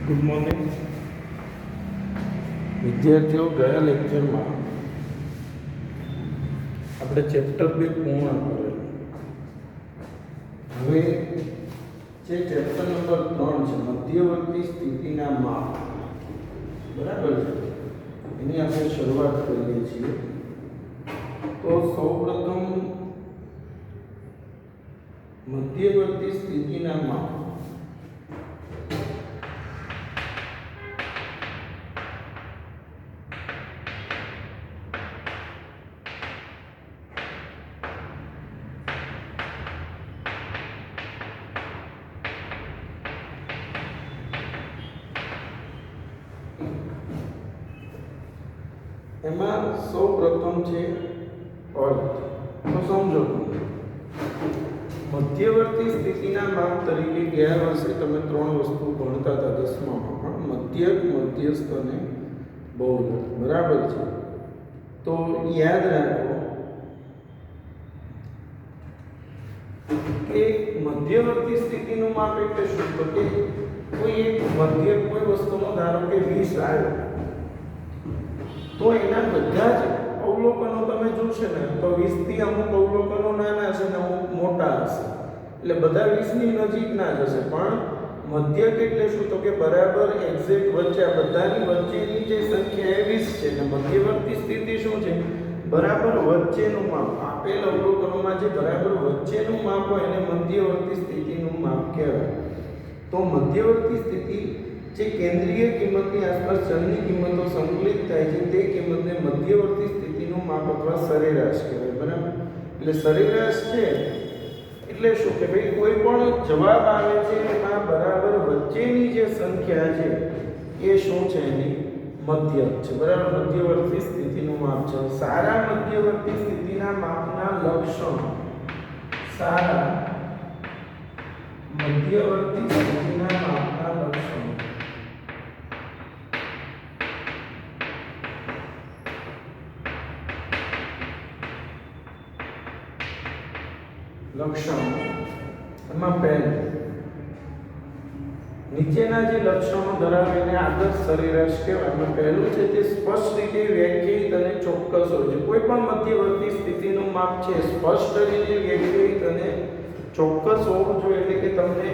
Good morning વિદ્યાર્થીઓ, ગયા લેક્ચરમાં આપણે ચેપ્ટર 2 પૂર્ણ કરેલું. હવે જે ચેપ્ટર નંબર 3 છે મધ્યવર્તી સ્થિતિના માપ, બરાબર છે, એની આપણે શરૂઆત કરીએ છીએ. તો સૌપ્રથમ મધ્યવર્તી સ્થિતિના માપ એમાં સૌ પ્રથમ છે અર્થ. તો સમજો, મધ્યવર્તી સ્થિતિના માપ તરીકે ગયા વર્ષે તમે 3 વસ્તુ ભણતા હતા 10મામાં, પણ મધ્યક, મધ્યસ્થ અને બહુલક, બરાબર છે. તો યાદ રાખો કે મધ્યવર્તી સ્થિતિનું માપ એટલે શું? તો કે કોઈ એક મધ્યક કોઈ વસ્તુનો ધારો કે 20 આવ્યો, તો એના બધા જ અવલોકનો તમે જોશો ને તો 20 થી અમુક અવલોકનો નાના છે ને અમુક મોટા હશે, એટલે બધા 20 ની નજીકના જ હશે. પણ મધ્યક એટલે શું? તો કે બરાબર એક્ઝેક્ટ વચ્ચે, આ બધાની વચ્ચેની જે સંખ્યા એ 20 છે. અને મધ્યવર્તી સ્થિતિ શું છે? બરાબર વચ્ચેનું માપ. આપેલ અવલોકનોમાં જે બરાબર વચ્ચેનું માપ હોય એને મધ્યવર્તી સ્થિતિનું માપ કહેવાય. તો મધ્યવર્તી સ્થિતિ જે કેન્દ્રીય કિંમતની આસપાસ ચલની કિંમતો સંકલિત થાય છે તે કિંમતને મધ્યવર્તી સ્થિતિનું માપ અથવા સરેરાશ કહેવાય, બરાબર. એટલે સરેરાશ છે એટલે શું કે ભાઈ કોઈ પણ જવાબ આવે છે એમાં બરાબર વચ્ચેની જે સંખ્યા છે એ શું છે? એની મધ્યક છે, બરાબર. મધ્યવર્તી સ્થિતિનું માપ છે. સારા મધ્યવર્તી સ્થિતિના માપના લક્ષણો. સારા મધ્યવર્તી સ્થિતિના માપના લક્ષણો. એમાં પહેલું, નીચેના જે લક્ષણો ધરાવે એને આદર્શ સરેરાશ કહેવાય. એમાં પહેલું છે તે સ્પષ્ટ રીતે વ્યાખ્યાયિત અને ચોક્કસ હોય છે. કોઈ પણ મધ્યવર્તી સ્થિતિનું માપ છે સ્પષ્ટ રીતે વ્યાખ્યાયિત અને ચોક્કસ હોવું જોઈએ, એટલે કે તમને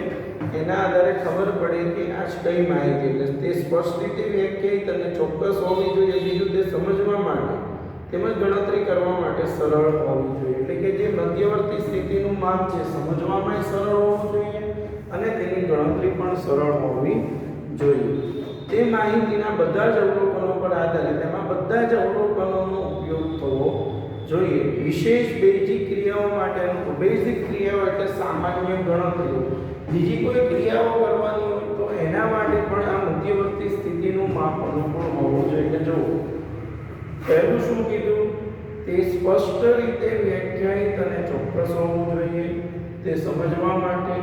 એના આધારે ખબર પડે કે આ કઈ માહિતી, એટલે તે સ્પષ્ટ રીતે વ્યાખ્યાયિત અને ચોક્કસ હોવી જોઈએ. બીજું, તે સમજવા માટે તેમજ ગણતરી કરવા માટે સરળ હોવી જોઈએ. એટલે કે જે મધ્યવર્તી સ્થિતિનું માપ છે સમજવામાં સરળ હોવું જોઈએ અને તેની ગણતરી પણ સરળ હોવી જોઈએ. તે માહિતીના બધા જ અવલોકનો પર આધારિત એમાં બધા જ અવલોકનોનો ઉપયોગ થવો જોઈએ. વિશેષ બેઝિક ક્રિયાઓ માટેનું, બેઝિક ક્રિયાઓ એટલે સામાન્ય ગણતરીઓ, બીજી કોઈ ક્રિયાઓ કરવાની હોય તો એના માટે પણ આ મધ્યવર્તી સ્થિતિનું માપ અનુકૂળ હોવું જોઈએ. જો પહેલું શું કીધું? તે સ્પષ્ટ રીતે વ્યાખ્યાયિત અને ચોક્કસ હોવું જોઈએ. તે સમજવા માટે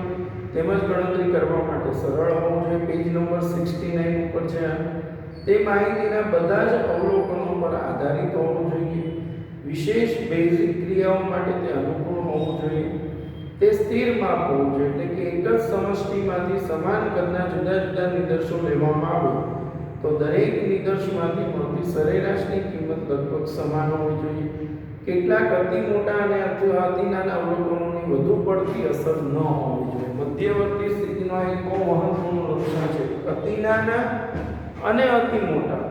તેમજ ગણતરી કરવા માટે સરળ હોવું જોઈએ. પેજ નંબર 69 ઉપર છે. તે માહિતીના બધા જ અવલોકનો પર આધારિત હોવું જોઈએ. વિશેષ બેઝિક ક્રિયાઓ માટે તે અનુકૂળ હોવું જોઈએ. તે સ્થિર માપ હોવું જોઈએ, એટલે કે એક જ સમષ્ટિમાંથી સમાન કદના જુદા જુદા નિદર્શો લેવામાં આવે તો દરેક નિદર્શમાંથી મળતી સરેરાશની કિંમત લગભગ સમાન હોવી જોઈએ. કેટલાક અતિ મોટા અને અતિ નાના અવલોકનોની વધુ પડતી અસર ન હોવી જોઈએ. મધ્યવર્તી સ્થિતિનો એક બહુ મહત્વનું લક્ષણ છે. અતિ નાના અને અતિ મોટા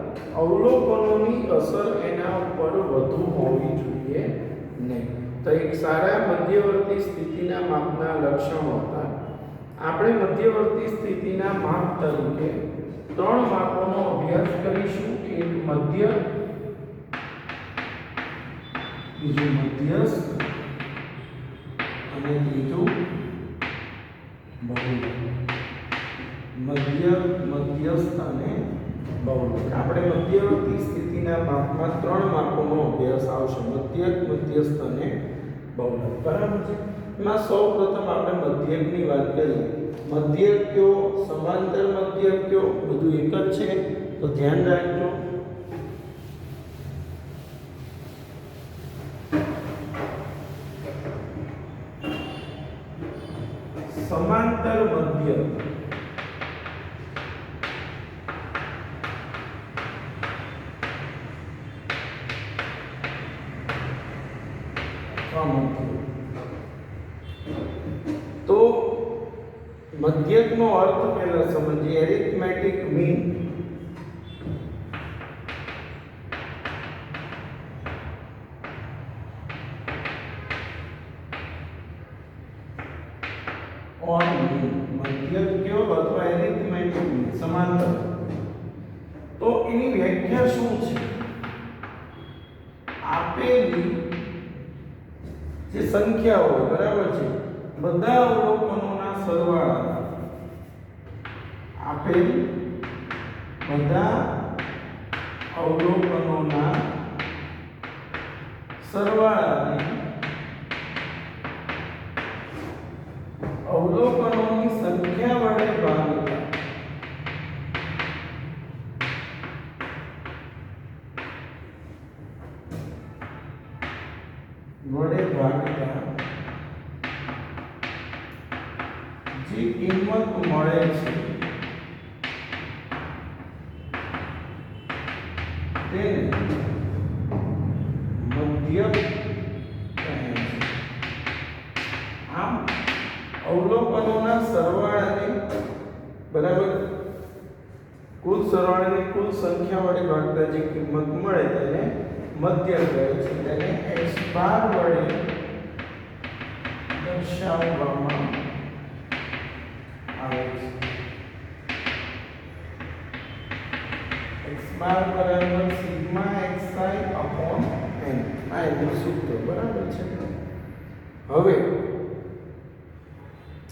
અવલોકનોની અસર એના ઉપર વધુ હોવી જોઈએ નહીં. તો એક સારા મધ્યવર્તી સ્થિતિના માપના લક્ષણો હતા. આપણે મધ્યવર્તી સ્થિતિના માપ તરીકે 3 માપોનો અભ્યાસ કરીશું. એક મધ્ય, બીજું મધ્યસ્થ અને ત્રીજું બહુલક. મધ્યસ્થ અને બહુલક. આપણે મધ્યવર્તી સ્થિતિના માપમાં 3 માપોનો અભ્યાસ આવશે: મધ્યક, મધ્યસ્થ અને બહુલક, બરાબર છે. એમાં સૌપ્રથમ આપણે મધ્યકની વાત કરીએ. મધ્યક કયો, સમાંતર મધ્યક કયો, બધું એક જ છે, તો ધ્યાન રાખજો. સમાંતર મધ્યક અમધ્યક. તો મધ્યકનો અર્થ પહેલા સમજીએ. Arithmetic mean on mean. મધ્યક કયો અથવા એરિથમેટિક મીન સમાંતર. તો એની વ્યાખ્યા શું છે? આપેલી જે સંખ્યાઓ હોય, બરાબર છે, બધા અવલોકનોના સરવાળા, આપેલ બધા અવલોકનોના સરવાળાને અવલોકનોની સંખ્યા વડે ભાગતા જે કિંમત મળે છે તેને મધ્યક કહે છે. આમ અવલોકનોના સરવાળાને બરાબર કુલ સરવાળાને કુલ સંખ્યા વડે ભાગતા જે કિંમત મળે તેને મધ્યક કહે છે. તેને x બાર વડે દર્શાવવામાં આવે છે. x બાર બરાબર સિગ્મા xi અપોન n. આ એનું સૂત્ર બરાબર છે. હવે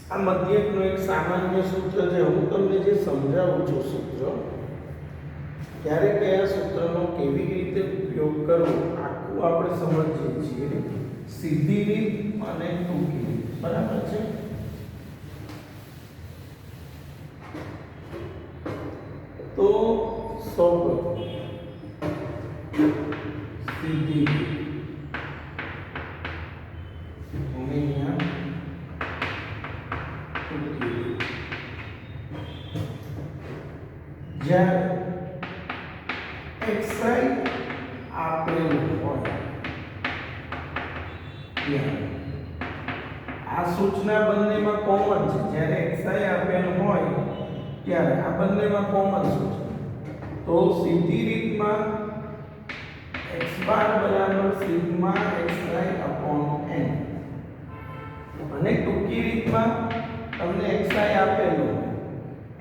આ મધ્યકનું એક સામાન્ય સૂત્ર છે. હું તમને જે સમજાવું છું સૂત્ર, ત્યારે કયા સૂત્રનો કેવી રીતે ઉપયોગ કરવો આખું આપણે સમજીએ છીએ. સીધી રીત અને ટૂંકી રીત, બરાબર છે. તો સૌપ્રથમ સીધી રીત જ્યારે xi આપેલું હોય ત્યારે આ સૂચના બંનેમાં કોમન છે. જ્યારે xi આપેલું હોય ત્યારે આ બંનેમાં કોમન સૂચના. તો સીધી રીતમાં x બાર બરાબર સિગ્મા xi અપોન n, અને ટૂંકી રીતમાં તમને xi આપેલું હોય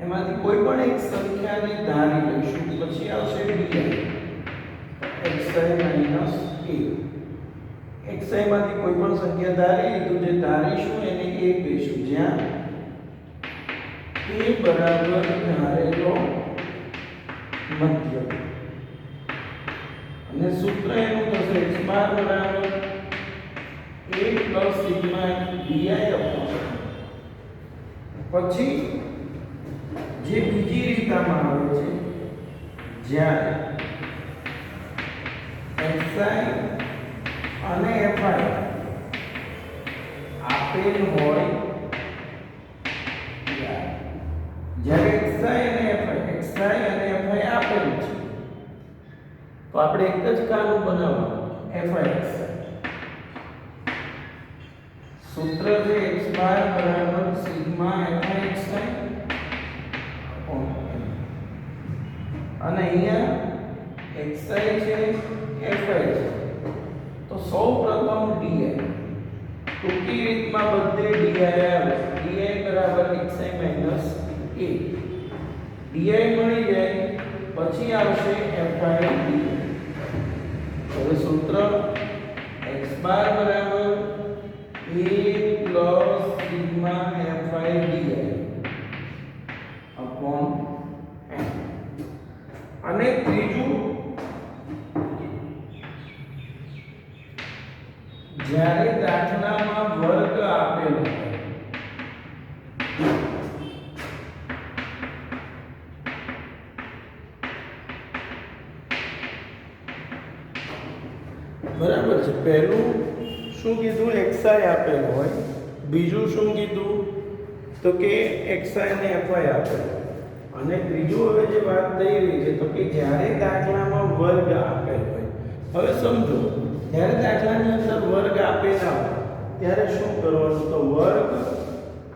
એમાંથી કોઈ પણ એક સંખ્યાને ધારી લઈશું, પછી આવશે di xi minus a. xi માંથી કોઈ પણ સંખ્યા ધારી લીધું, જે ધારીશું એને a કહીશું, જ્યાં a બરાબર ધારેલો મધ્યક. અને સૂત્ર એનું થશે x બાર બરાબર a plus sigma di upon. પછી જે બીજી રીત આમાં આવે છે, જ્યારે xi અને fi આપેલ હોય, જ્યારે xi અને fi આપેલ છે તો આપણે એક જ કાનું બનાવવાનું fix. સૂત્ર છે x બાર બરાબર સિગ્મા fxi અને અહીંયા xi છે fi છે. તો સૌપ્રથમ di, ટૂંકી રીતમાં બધે di આવે. di બરાબર xi માઈનસ a. di મળી જાય પછી આવશે fi di. હવે સૂત્ર x બાર બરાબર a plus sigma fi di upon n. અને ત્રીજું, જ્યારે દાખલામાં વર્ગ આપેલો હોય, બરાબર છે. પહેલું શું કીધું? xi આપેલું હોય. બીજું શું કીધું? તો કે xi અને fi આપેલું. અને ત્રીજું હવે જે વાત થઈ રહી છે તો કે જ્યારે દાખલામાં વર્ગ આપેલ હોય. હવે સમજો, જ્યારે દાખલાની અંદર વર્ગ આપેલા હોય ત્યારે શું કરવાનું? તો વર્ગ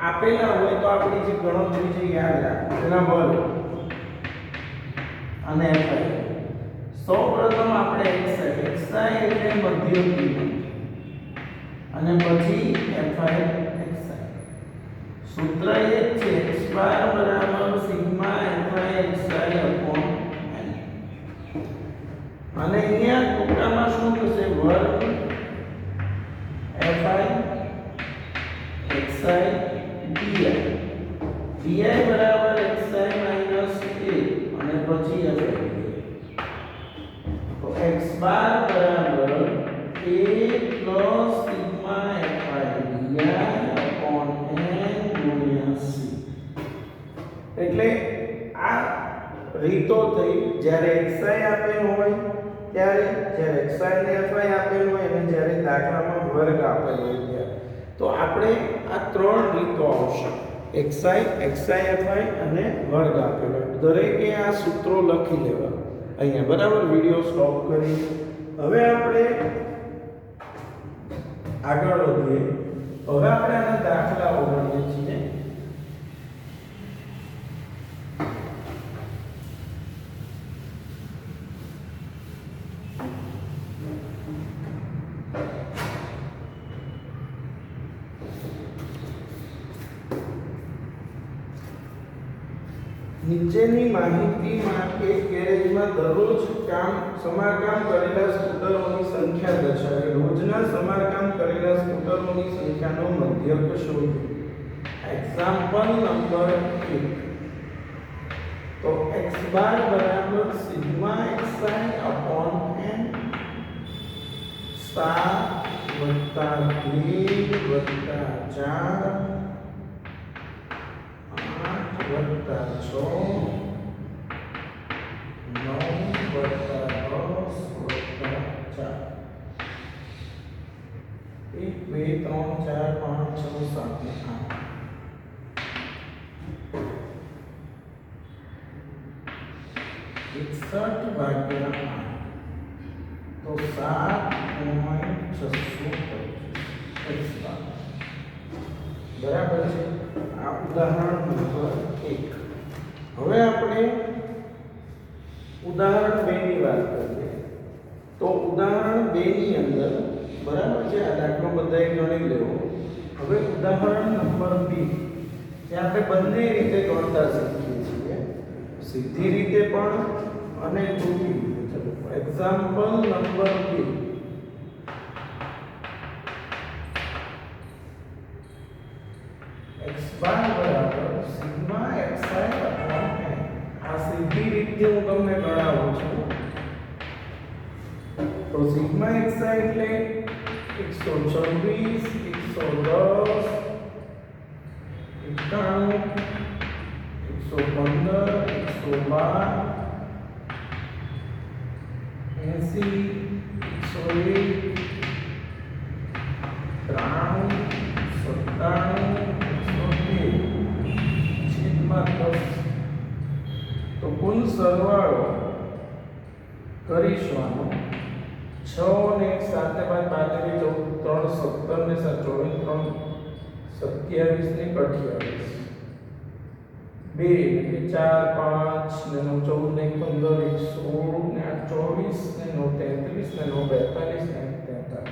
આપેલા હોય તો આપણી જે ગણતરી છે યાદ રાખો, એના વર્ગ અને xi. સૌપ્રથમ આપણે xi એટલે મધ્ય કિંમત અને પછી fi xi. સૂત્ર એ જ છે x બાર બરાબર sigma fi xi upon n. અને અહીંયા ટૂંકામાં શું થશે? વર્ગ fi xi di. di બરાબર xi માઈનસ a અને પછી હવે તો x બાર બરાબર a plus sigma fi di upon n ગુણ્યા c. એટલે આ રીતો થઈ જ્યારે xi આપેલ હોય ત્યારે, જ્યારે xi ને fi આપેલ હોય અને જ્યારે દાખલામાં વર્ગ આપેલ હોય ત્યારે. તો આપણે આ ત્રણ રીતો આવશે, xi fi અને વર્ગ આપેલો. દરેકે આ સૂત્રો લખી લેવા અહીંયા, બરાબર. વિડિયો સ્ટોપ કરી હવે આપણે આગળ વધીએ. હવે આપણે આના દાખલાઓ ગણીએ છીએ. નીચેની માહિતી માટે ગેરેજમાં દરરોજ સમારકામ કરેલા સ્કૂટરોની સંખ્યા દર્શાવે. રોજના સમારકામ કરેલા સ્કૂટરોની સંખ્યાનો મધ્યક શોધો. Example number 1. તો x બાર બરાબર સિગ્મા xi upon n 7 + 2 + 4 વત્તા 6 9 વત્તા 10 વત્તા 4 1 2 3 4 5 6 7 8 61 ભાગ્યા 8 તો 7.625 બરાબર છે. આ ઉદાહરણ નંબર 1. હવે આપણે ઉદાહરણ 2 ની વાત કરીએ. તો ઉદાહરણ 2 ની અંદર બરાબર છે, આ દાખલો બધાએ ગણી લેવો. હવે ઉદાહરણ નંબર 2 જે આપણે બંને રીતે ગણતા શીખીએ છીએ, સીધી રીતે પણ અને ટૂંકી રીતે. ચલો એક્ઝામ્પલ નંબર 2. x બાર બરાબર સિગ્મા xi upon n. આ સીધી રીતે હું તમને ગણાવું છું. તો સિગ્મા xi એટલે 126 110 91 115 180 તો કુલ સરવાળો કરીશું 6 ને 1 સાથે બાદ 3 17 ને 24 3 27 ને 28 2 ને 4 5 ને 9 14 ને 15 16 ને 24 ને 33 ને 42 ને 43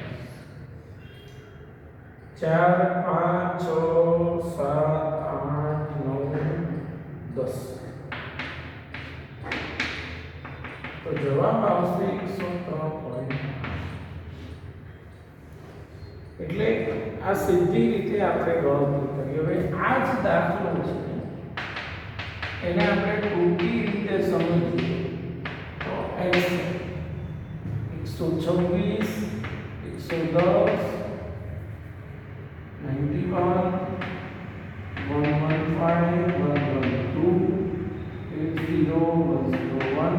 4 5 6 7 8 9 10 તો જવાબ આવશે 103. એટલે આ સીધી રીતે આપણે ગણતરી કરી. હવે આ જ દાખલો છે એને આપણે ટૂંકી રીતે સમજીએ. તો x 126 110 91 115 112 80 101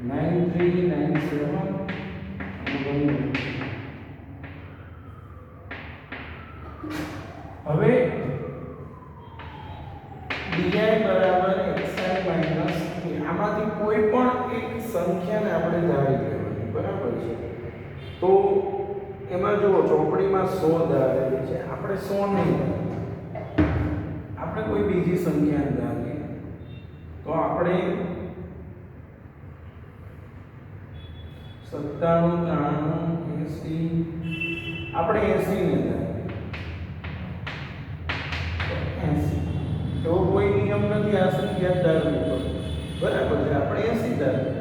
9397 હવે di બરાબર xi માઈનસ a. આમાંથી કોઈ પણ એક સંખ્યાને આપણે ધારી લેવાની, બરાબર છે. તો એમાં જુઓ ચોપડીમાં 100 ધારેલી છે, આપણે 100 નહીં ધારીએ, આપણે કોઈ બીજી સંખ્યા ધારીએ. તો આપણે 97, 93, 80 આપણે 80 ને ધારીએ. 80 એવો કોઈ નિયમ નથી આ સંખ્યા ધારવી પડે, બરાબર છે. આપણે 80 ધારીએ.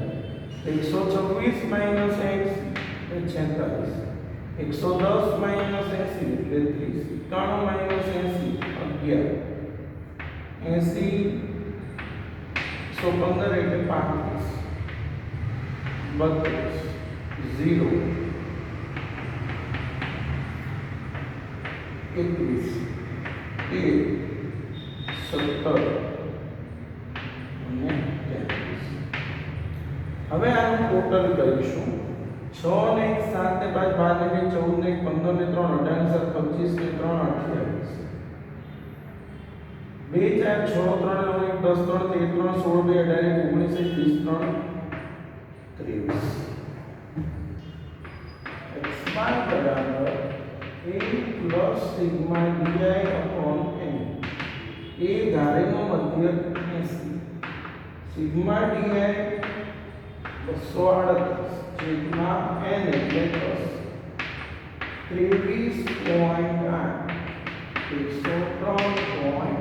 126 માઇનસ 80 એટલે 46, 110 માઇનસ 80 એટલે 30, 91 માઇનસ 80 11, 80 115 એટલે 35, 32, 0, 21, 17 અને 33. હવે આનું ટોટલ કરીશું. 6 ને 1 7 ને 5 12 ને 14 ને 15 ને 3 18 25 ને 3 28, 2 4 6 3 9 10 3 13 3 16 2 18 19 20 3 23. x બાર બરાબર a plus sigma di upon n. a ધારેનો મધ્ય 80, સિગ્મા di 238 સિગ્મા n એટલે 23.8 103.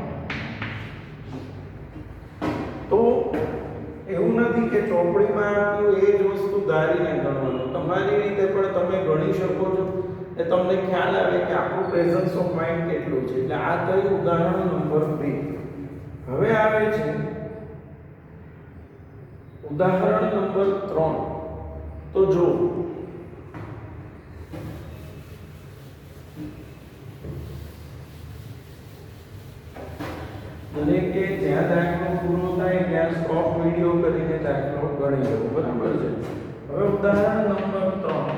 તો એવું નથી કે ચોપડીમાં આપ્યું એ જ વસ્તુ ધારીને ગણવાનું, તમારી રીતે પણ તમે ગણી શકો છો. એ તમને ખ્યાલ આવે કે આપણું પ્રેઝન્સ ઓફ માઇન્ડ કેટલું છે. એટલે આ થયું ઉદાહરણ નંબર 2. હવે આવે છે ઉદાહરણ નંબર 3. તો જો અને કે જ્યાં દાખલો પૂરો થાય ત્યાં સ્ટોપ વિડિયો કરીને દાખલો ગણી લો, બરાબર છે. હવે ઉદાહરણ નંબર 3.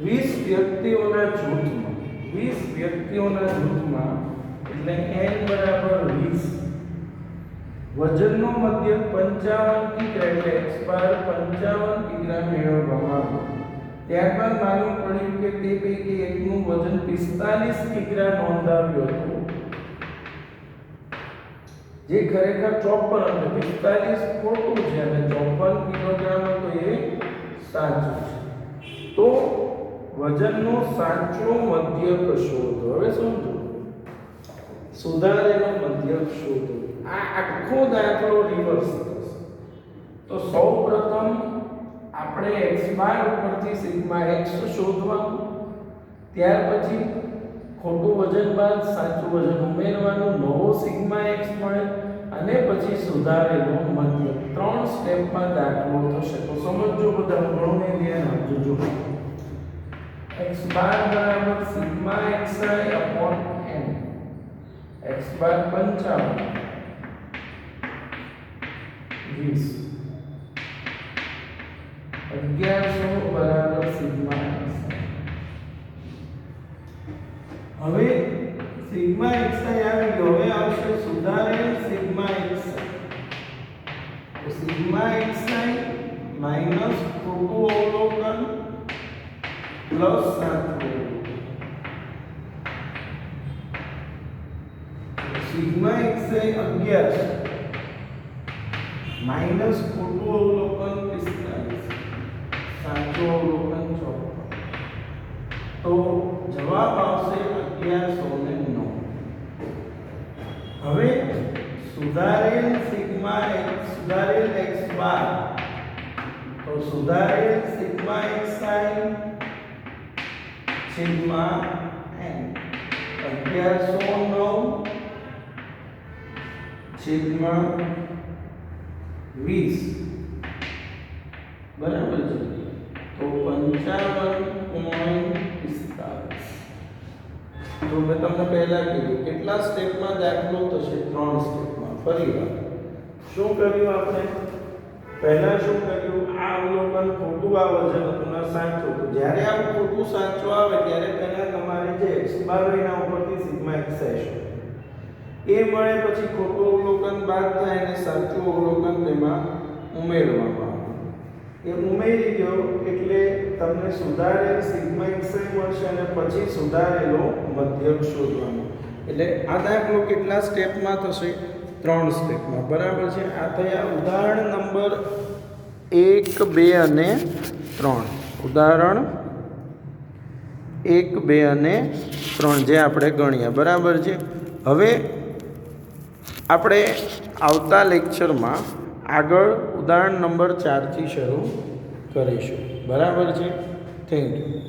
20 વ્યક્તિઓના જૂથમાં એટલે n બરાબર 20, વજનનો મધ્ય 55 કિગ્રા એટલે x બાર 55 કિગ્રા મેળવવામાં આવ્યો. ત્યારબાદ માલુમ પડ્યું કે તે પૈકી એકનું વજન 45 કિગ્રા નોંધાવ્યું હતું, જે ખરેખર 54 એટલે 45 ખોટું છે અને 54 કિલોગ્રામ તો એ સાચું છે. તો વજનનો સાચો મધ્યક શોધો. હવે સમજો, સુધારેલો મધ્યક શોધો. આ આખો દાખલો રિવર્સ થશે. તો સૌપ્રથમ આપણે x બાર ઉપરથી સિગ્મા x શોધવાનું, ત્યાર પછી ખોટું વજન બાદ સાચું વજન ઉમેરવાનું, નવો સિગ્મા x મળે અને પછી સુધારેલો મધ્ય. 3 સ્ટેપમાં દાખલો થશે. તો સમજો બધા, ઘણું ધ્યાન આપજો. જો x બાર બરાબર sigma xi upon n, x બાર 55 20, 1100 બરાબર સિગ્મા x. હવે સિગ્મા xi આવી ગયો. હવે આવશે સુધારેલ સિગ્મા xi. તો સિગ્મા xi માઈનસ ખોટું અવલોકન પ્લસ સાચું. સિગ્મા xi 11 માઈનસ ખોટું અવલોકન 45, સાચું અવલોકન 54. તો જવાબ આવશે 1109. હવે સુધારેલ સિગ્મા x, સુધારેલ x બાર, તો સુધારેલ sigma xi sigma n 1109 sigma 20, બરાબર છે. તો 55.45. તો મેં તમને પહેલા કીધું કેટલા સ્ટેપમાં દાખલો થશે? 3 સ્ટેપમાં. ફરીવાર શું કર્યું આપણે? પહેલા શું કર્યું? આ અવલોકન ખોટું, આ વજન હતું ના સાચું. તો જ્યારે આ ખોટું સાચું આવે ત્યારે પહેલા તમારે જે x બાર એના ઉપરથી સિગ્મા xi શોધો. એ મળે પછી ખોટું અવલોકન બાદ થાય અને સાચું અવલોકન તેમાં ઉમેરવામાં આવે. એ ઉમેરી દો એટલે તમને સુધારેલ સિગ્મા xi મળશે અને પછી સુધારેલો મધ્યક શોધવાનો. એટલે આ દાખલો કેટલા સ્ટેપમાં થશે? 3 સ્ટેપમાં. બરાબર છે. આ થયા ઉદાહરણ નંબર 1, 2 અને 3. ઉદાહરણ 1, 2 અને 3 જે આપણે ગણ્યા. બરાબર છે. હવે આપણે આવતા લેક્ચરમાં આગળ ઉદાહરણ નંબર 4 થી શરૂ કરીશું. બરાબર છે. Thank you.